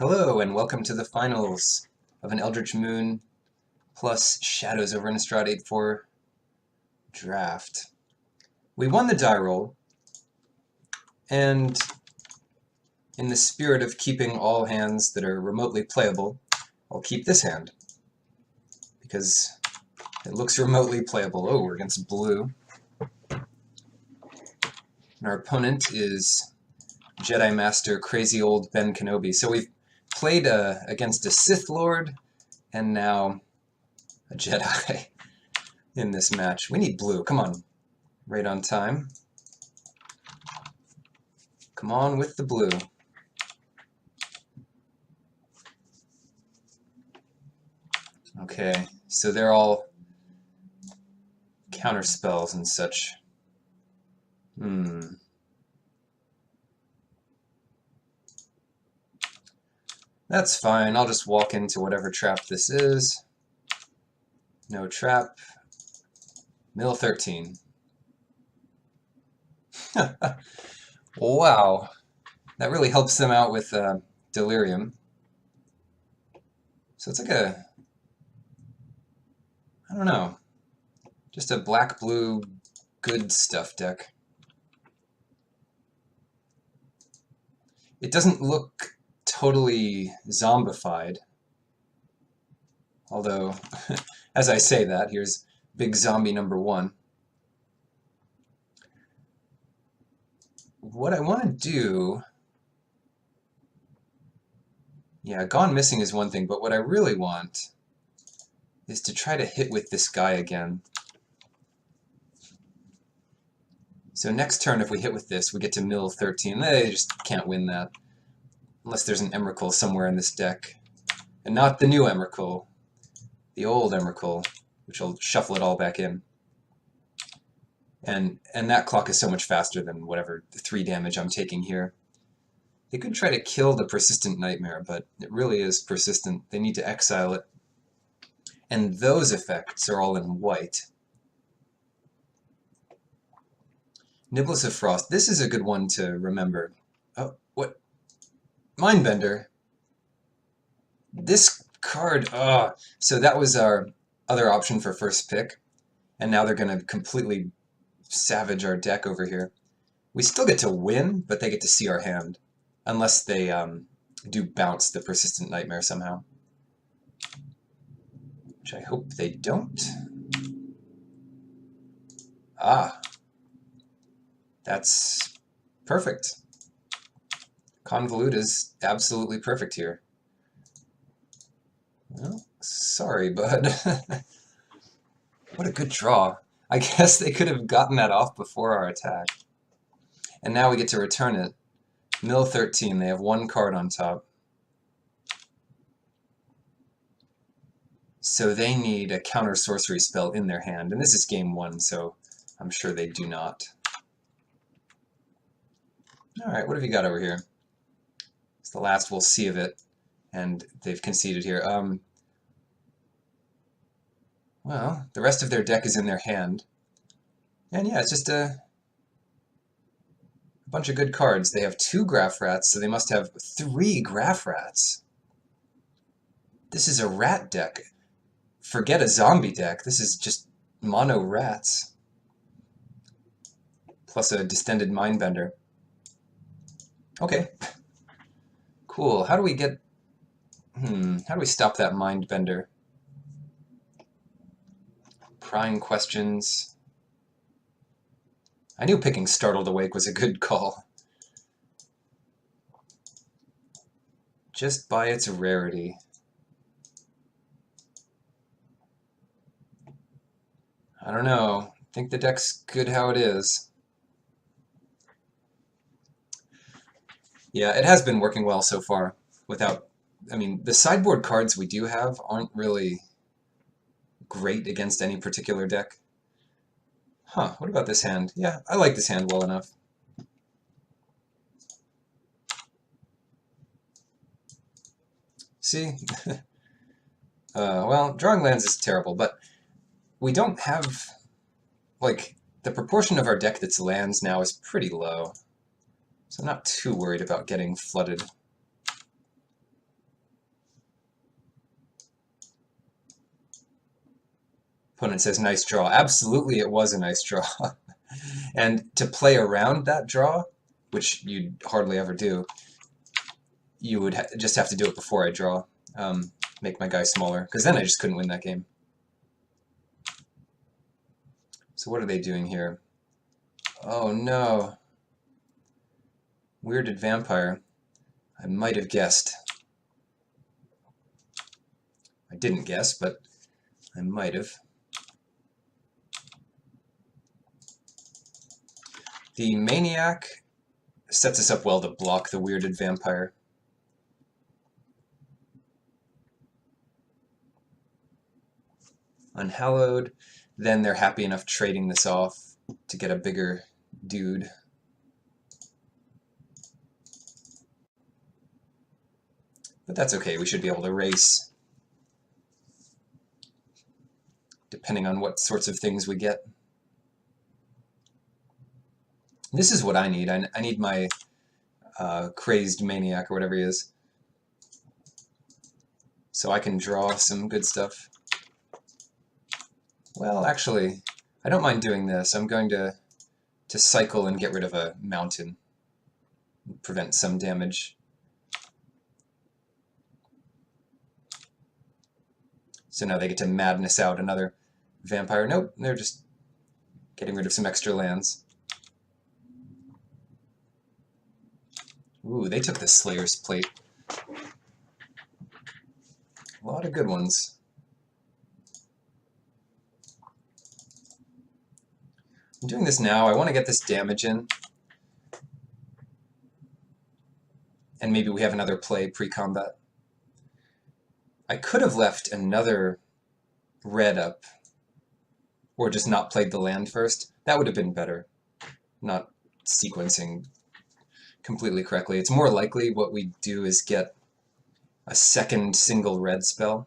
Hello, and welcome to the finals of an Eldritch Moon plus Shadows over Innistrad 8-4 draft. We won the die roll, and in the spirit of keeping all hands that are remotely playable, I'll keep this hand, because it looks remotely playable. Oh, we're against blue. And our opponent is Jedi Master Crazy Old Ben Kenobi. So we've played against a Sith Lord, and now a Jedi in this match. We need blue. Come on. Right on time. Come on with the blue. Okay, so they're all counter spells and such. That's fine. I'll just walk into whatever trap this is. No trap. Mill 13. Wow. That really helps them out with Delirium. So it's like a... I don't know. Just a black-blue good stuff deck. It doesn't look totally zombified. Although, as I say that, here's big zombie number 1. What I want to do... Yeah, Gone Missing is one thing, but what I really want is to try to hit with this guy again. So next turn, if we hit with this, we get to mill 13. They just can't win that. Unless there's an Emrakul somewhere in this deck. And not the new Emrakul. The old Emrakul, which will shuffle it all back in. And that clock is so much faster than whatever 3 damage I'm taking here. They could try to kill the Persistent Nightmare, but it really is persistent. They need to exile it. And those effects are all in white. Nibbles of Frost. This is a good one to remember. Oh, what? Mindbender. This card, so that was our other option for first pick. And now they're going to completely savage our deck over here. We still get to win, but they get to see our hand. Unless they do bounce the Persistent Nightmare somehow. Which I hope they don't. Ah. That's perfect. Convolute is absolutely perfect here. Well, sorry, bud. What a good draw. I guess they could have gotten that off before our attack. And now we get to return it. Mill 13, they have 1 card on top. So they need a counter sorcery spell in their hand. And this is game 1, so I'm sure they do not. Alright, what have you got over here? It's the last we'll see of it. And they've conceded here. Well, the rest of their deck is in their hand. And yeah, it's just a bunch of good cards. They have 2 Graph Rats, so they must have 3 Graph Rats. This is a rat deck. Forget a zombie deck. This is just mono rats. Plus a Distended Mindbender. Okay. Cool. How do we get... how do we stop that Mindbender? Prying questions... I knew picking Startled Awake was a good call. Just by its rarity. I don't know. I think the deck's good how it is. Yeah, it has been working well so far. Without... I mean, the sideboard cards we do have aren't really great against any particular deck. Huh, what about this hand? Yeah, I like this hand well enough. See? Well, drawing lands is terrible, but we don't have... Like, the proportion of our deck that's lands now is pretty low. So I'm not too worried about getting flooded. Opponent says, nice draw. Absolutely, it was a nice draw. And to play around that draw, which you'd hardly ever do, you would just have to do it before I draw. Make my guy smaller, because then I just couldn't win that game. So what are they doing here? Oh no. Weirded vampire. I might have guessed. I didn't guess, but I might have. The maniac sets us up well to block the weirded vampire. Unhallowed, then they're happy enough trading this off to get a bigger dude. But that's okay, we should be able to race, depending on what sorts of things we get. This is what I need. I need my crazed maniac, or whatever he is, so I can draw some good stuff. Well, actually, I don't mind doing this. I'm going to cycle and get rid of a mountain, prevent some damage. So now they get to madness out another vampire. Nope, they're just getting rid of some extra lands. Ooh, they took the Slayer's Plate. A lot of good ones. I'm doing this now. I want to get this damage in. And maybe we have another play pre-combat. I could have left another red up, or just not played the land first. That would have been better. Not sequencing completely correctly. It's more likely what we do is get a second single red spell.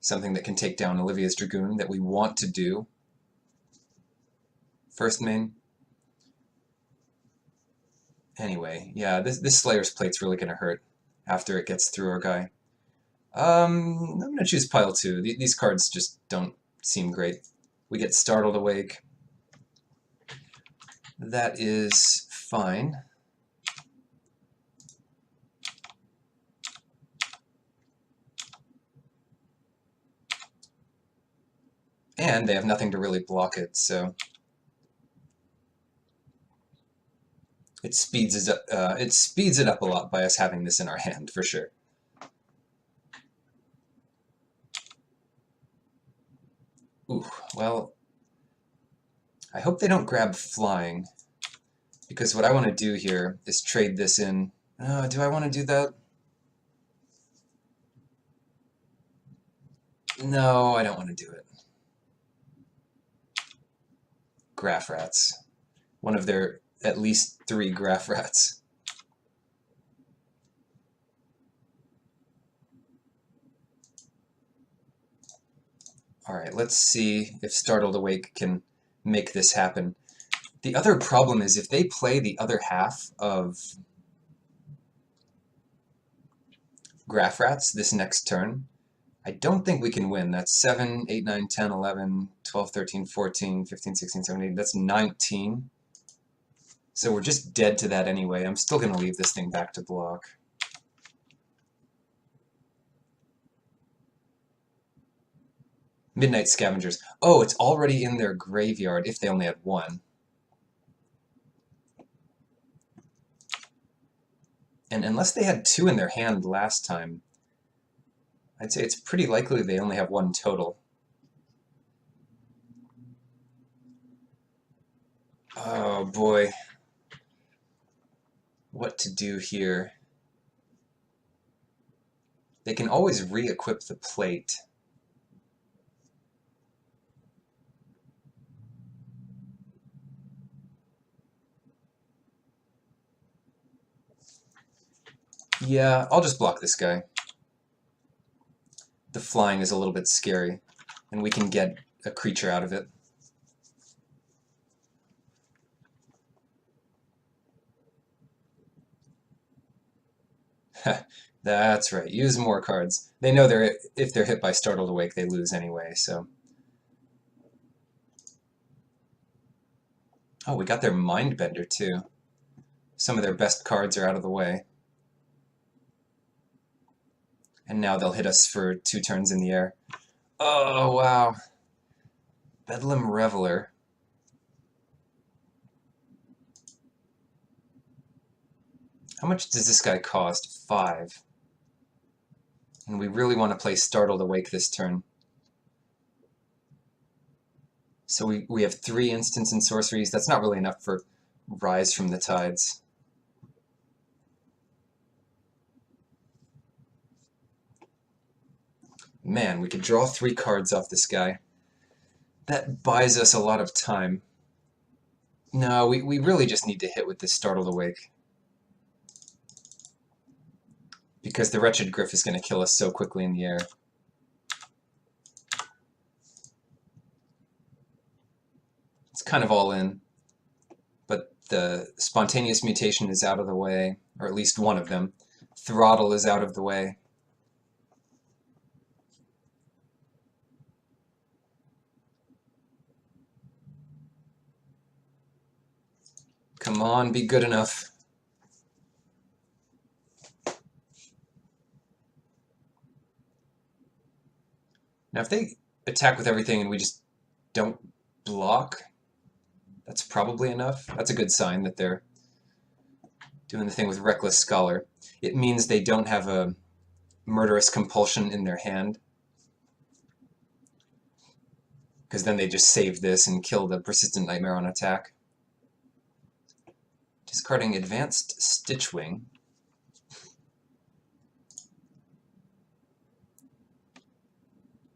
Something that can take down Olivia's Dragoon that we want to do. First main. Anyway, yeah, this Slayer's Plate's really going to hurt after it gets through our guy. I'm going to choose Pile 2. These cards just don't seem great. We get Startled Awake. That is fine. And they have nothing to really block it, so it speeds it up a lot by us having this in our hand, for sure. Ooh, well, I hope they don't grab flying, because what I want to do here is trade this in. Do I want to do that? No, I don't want to do it. Graph Rats. One of their at least 3 Graph Rats. Alright, let's see if Startled Awake can make this happen. The other problem is if they play the other half of Graph Rats this next turn, I don't think we can win. That's 7, 8, 9, 10, 11, 12, 13, 14, 15, 16, 17, that's 19. So we're just dead to that anyway. I'm still going to leave this thing back to block. Midnight Scavengers. Oh, it's already in their graveyard if they only had 1. And unless they had 2 in their hand last time, I'd say it's pretty likely they only have 1 total. Oh boy. What to do here? They can always re-equip the plate. Yeah, I'll just block this guy. The flying is a little bit scary, and we can get a creature out of it. That's right, use more cards. They know if they're hit by Startled Awake, they lose anyway, so Oh, we got their Mindbender too. Some of their best cards are out of the way. And now they'll hit us for 2 turns in the air. Oh, wow. Bedlam Reveler. How much does this guy cost? 5. And we really want to play Startled Awake this turn. So we have 3 instants and sorceries. That's not really enough for Rise from the Tides. Man, we could draw 3 cards off this guy. That buys us a lot of time. No, we really just need to hit with this Startled Awake. Because the Wretched Gryph is going to kill us so quickly in the air. It's kind of all in. But the Spontaneous Mutation is out of the way, or at least one of them. Throttle is out of the way. Come on, be good enough. Now if they attack with everything and we just don't block, that's probably enough. That's a good sign that they're doing the thing with Reckless Scholar. It means they don't have a Murderous Compulsion in their hand. Because then they just save this and kill the Persistent Nightmare on attack. Discarding Advanced Stitchwing.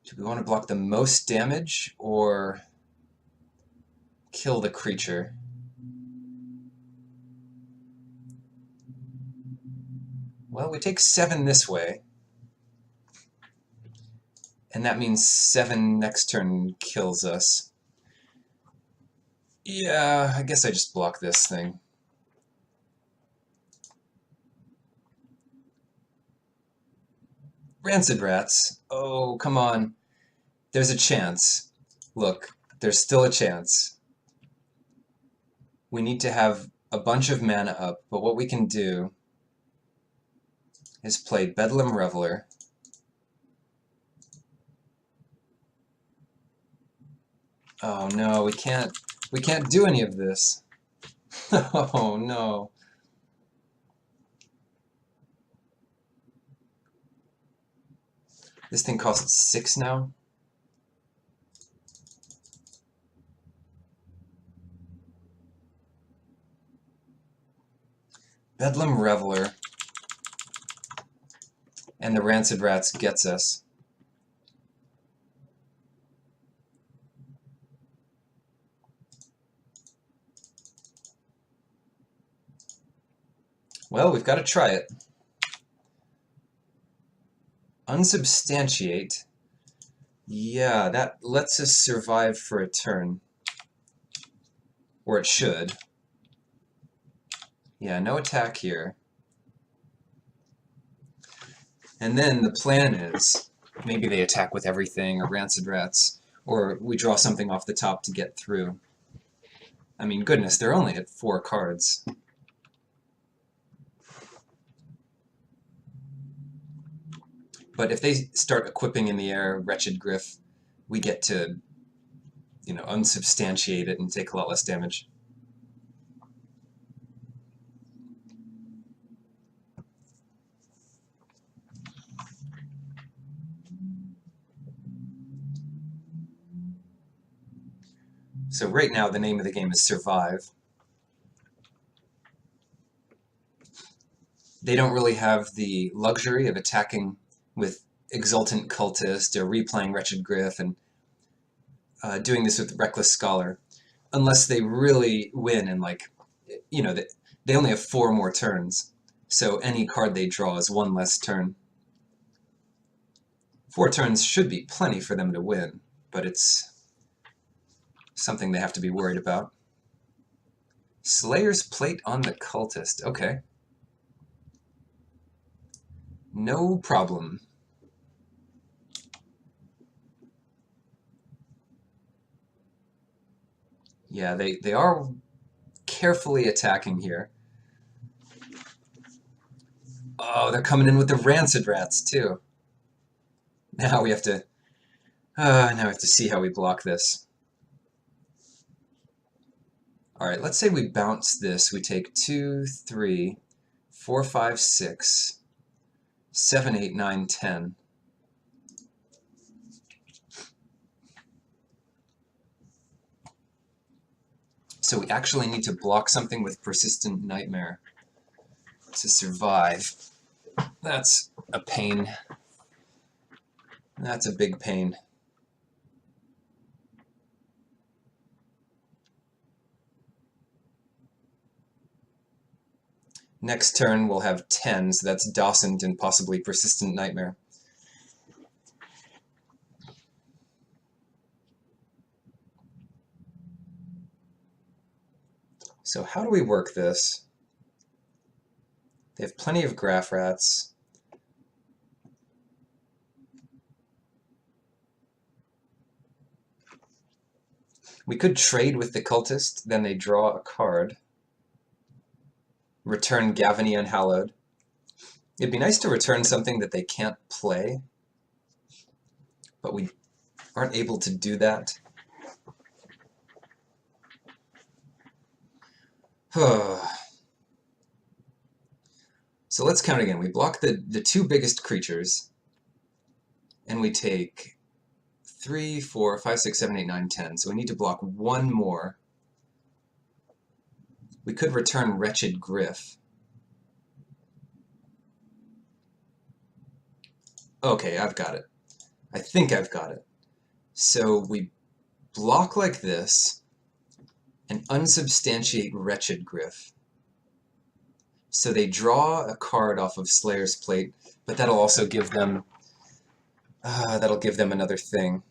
Do we want to block the most damage or kill the creature? Well, we take 7 this way. And that means 7 next turn kills us. Yeah, I guess I just block this thing. Rancid Rats. Oh, come on. There's a chance. Look, there's still a chance. We need to have a bunch of mana up, but what we can do is play Bedlam Reveler. Oh no, we can't do any of this. Oh no. This thing costs 6 now? Bedlam Reveler. And the Rancid Rats gets us. Well, we've got to try it. Unsubstantiate. Yeah, that lets us survive for a turn. Or it should. Yeah, no attack here. And then the plan is, maybe they attack with everything, or Rancid Rats, or we draw something off the top to get through. I mean, goodness, they're only at 4 cards. But if they start equipping in the air Wretched Gryph, we get to, unsubstantiate it and take a lot less damage. So right now the name of the game is Survive. They don't really have the luxury of attacking with Exultant Cultist or replaying Wretched Gryph and doing this with Reckless Scholar, unless they really win and they only have 4 more turns, so any card they draw is 1 less turn. 4 turns should be plenty for them to win, but it's something they have to be worried about. Slayer's Plate on the Cultist. Okay. No problem. Yeah, they are carefully attacking here. Oh, they're coming in with the rancid rats too. Now we have to see how we block this. Alright, let's say we bounce this. We take 2, 3, 4, 5, 6, 7, 8, 9, 10. So we actually need to block something with Persistent Nightmare to survive. That's a pain. That's a big pain. Next turn we'll have 10, so that's Dawson and possibly Persistent Nightmare. So how do we work this? They have plenty of graph rats. We could trade with the cultist, then they draw a card. Return Gavany Unhallowed. It'd be nice to return something that they can't play, but we aren't able to do that. So let's count again. We block the two biggest creatures, and we take 3, 4, 5, 6, 7, 8, 9, 10. So we need to block one more. We could return Wretched Griff. Okay, I've got it. I think I've got it. So we block like this and unsubstantiate Wretched Griff. So they draw a card off of Slayer's Plate, but that'll also give them another thing.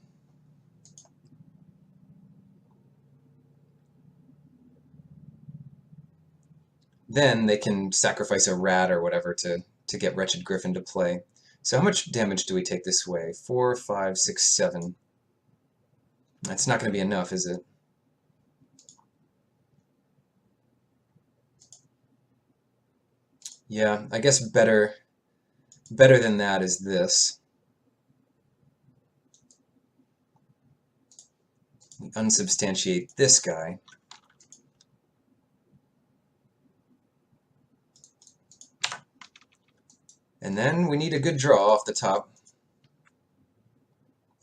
Then they can sacrifice a rat or whatever to get Wretched Griff into play. So how much damage do we take this way? 4, 5, 6, 7. That's not going to be enough, is it? Yeah, I guess better than that is this. We unsubstantiate this guy. And then we need a good draw off the top.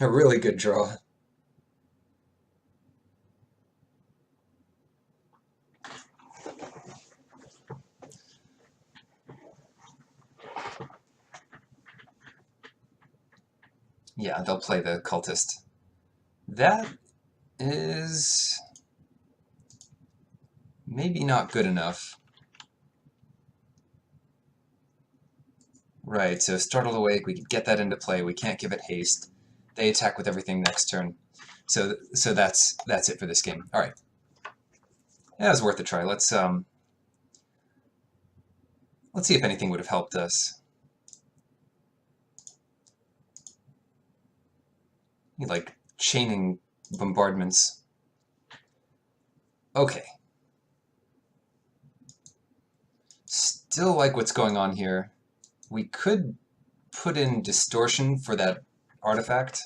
A really good draw. Yeah, they'll play the cultist. That is maybe not good enough. Right, so Startled Awake, we could get that into play. We can't give it haste. They attack with everything next turn. So that's it for this game. All right. Yeah, it was worth a try. Let's see if anything would have helped us. Like chaining bombardments. Okay. Still like what's going on here. We could put in distortion for that artifact.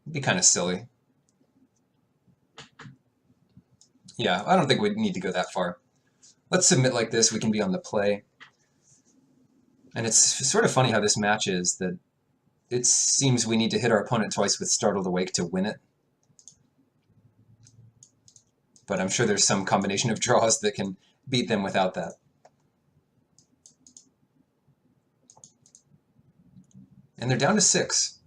It'd be kind of silly. Yeah, I don't think we need to go that far. Let's submit like this. We can be on the play. And it's sort of funny how this match is, that it seems we need to hit our opponent twice with Startled Awake to win it. But I'm sure there's some combination of draws that can beat them without that. And they're down to 6.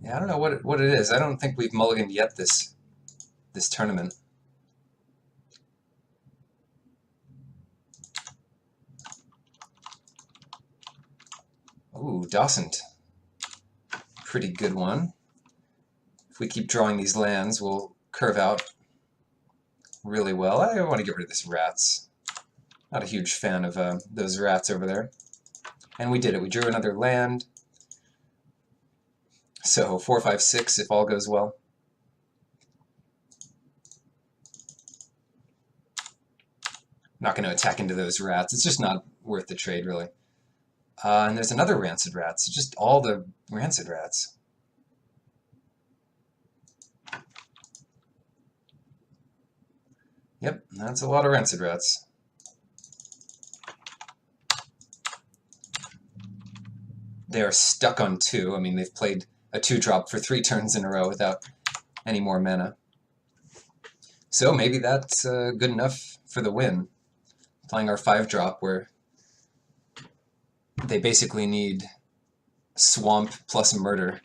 Yeah, I don't know what it is. I don't think we've mulliganed yet this tournament. Ooh, Dawson. Pretty good one. If we keep drawing these lands, we'll curve out really well. I want to get rid of this rats. Not a huge fan of those rats over there. And we did it. We drew another land. So 4, 5, 6 if all goes well. not going to attack into those rats. It's just not worth the trade, really. And there's another Rancid Rats. Just all the Rancid Rats. Yep, that's a lot of Rancid Rats. They are stuck on 2. I mean, they've played a 2-drop for 3 turns in a row without any more mana. So maybe that's good enough for the win. Playing our 5-drop where they basically need Swamp plus Murder.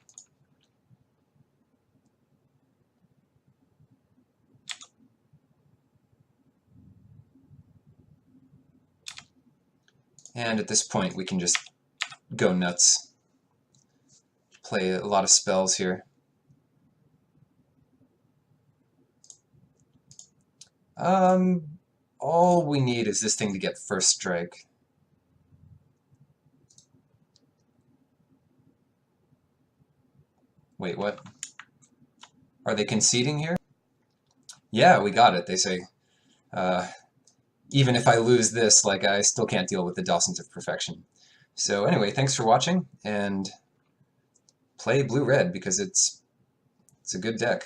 And at this point we can just go nuts. Play a lot of spells here. All we need is this thing to get first strike. Wait, what? Are they conceding here? Yeah, we got it. They say, even if I lose this, like, I still can't deal with the Dawsons of Perfection. So anyway, thanks for watching, and play blue-red because it's a good deck.